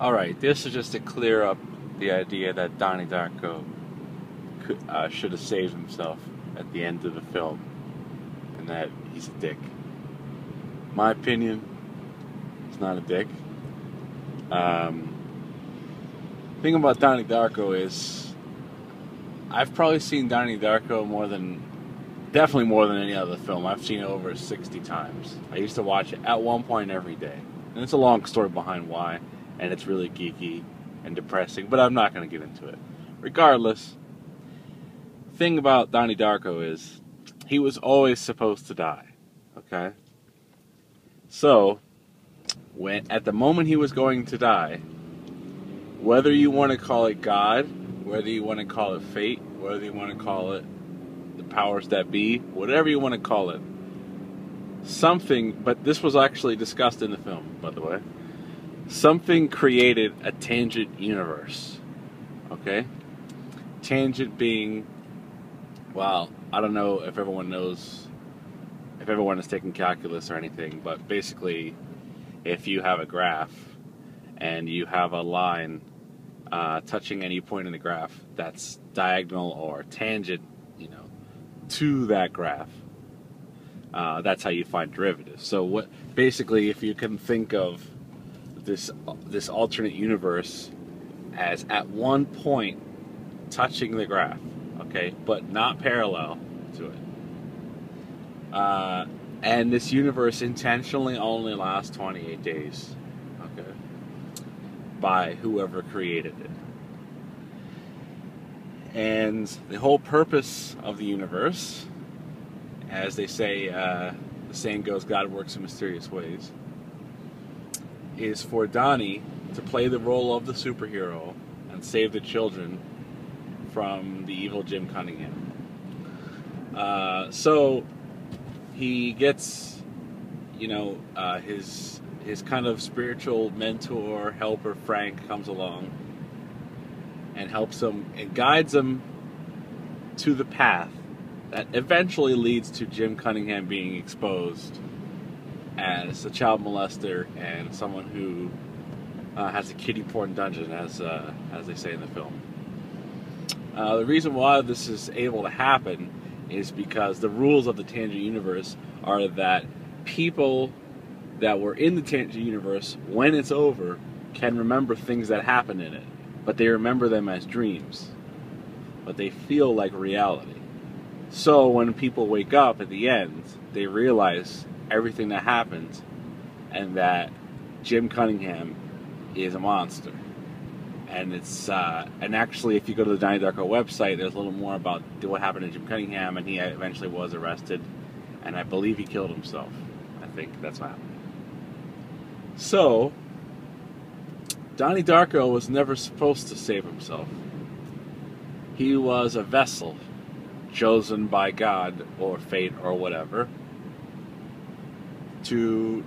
Alright, this is just to clear up the idea that Donnie Darko should have saved himself at the end of the film and that he's a dick. My opinion, he's not a dick. Um, thing about Donnie Darko is I've probably seen Donnie Darko definitely more than any other film. I've seen it over 60 times. I used to watch it at one point every day. And it's a long story behind why, and it's really geeky and depressing, but I'm not going to get into it. Regardless, the thing about Donnie Darko is he was always supposed to die, okay? So, at the moment he was going to die, whether you want to call it God, whether you want to call it fate, whether you want to call it the powers that be, whatever you want to call it, something, but this was actually discussed in the film, by the way, something created a tangent universe, okay? Tangent being, well, I don't know if everyone knows, if everyone has taken calculus or anything, but basically, if you have a graph and you have a line touching any point in the graph that's diagonal or tangent, to that graph, that's how you find derivatives. So what, basically, if you can think of this alternate universe as at one point touching the graph, okay, but not parallel to it. And this universe intentionally only lasts 28 days, okay, by whoever created it. And the whole purpose of the universe, as they say, the saying goes, God works in mysterious ways, is for Donnie to play the role of the superhero and save the children from the evil Jim Cunningham. So he gets, his kind of spiritual mentor, helper, Frank, comes along and helps him and guides him to the path that eventually leads to Jim Cunningham being exposed as a child molester and someone who has a kiddie porn dungeon, as they say in the film. The reason why this is able to happen is because the rules of the Tangent Universe are that people that were in the Tangent Universe, when it's over, can remember things that happened in it, but they remember them as dreams, but they feel like reality. So when people wake up at the end, they realize everything that happened and that Jim Cunningham is a monster. And it's and actually, if you go to the Donnie Darko website, there's a little more about what happened to Jim Cunningham, and he eventually was arrested, and I believe he killed himself. I think that's what happened. So Donnie Darko was never supposed to save himself. He was a vessel chosen by God or fate or whatever to,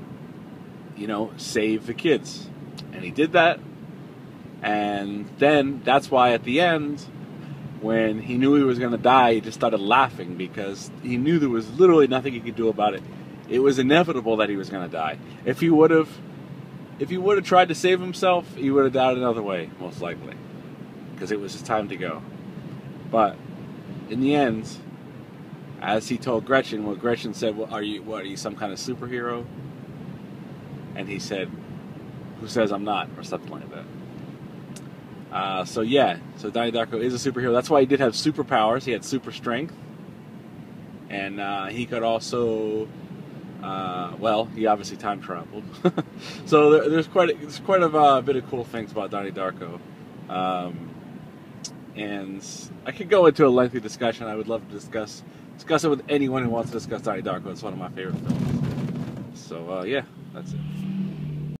save the kids. And he did that. And then that's why at the end, when he knew he was going to die, he just started laughing because he knew there was literally nothing he could do about it. It was inevitable that he was going to die. If he would have tried to save himself, he would have died another way, most likely, because it was his time to go. But in the end, as he told Gretchen, Gretchen said, "Well, are you some kind of superhero?" And he said, "Who says I'm not?" or something like that. So Donnie Darko is a superhero. That's why he did have superpowers. He had super strength, and he could also. He obviously time traveled. So there's quite a bit of cool things about Donnie Darko. And I could go into a lengthy discussion. I would love to discuss it with anyone who wants to discuss Donnie Darko. It's one of my favorite films. So, that's it.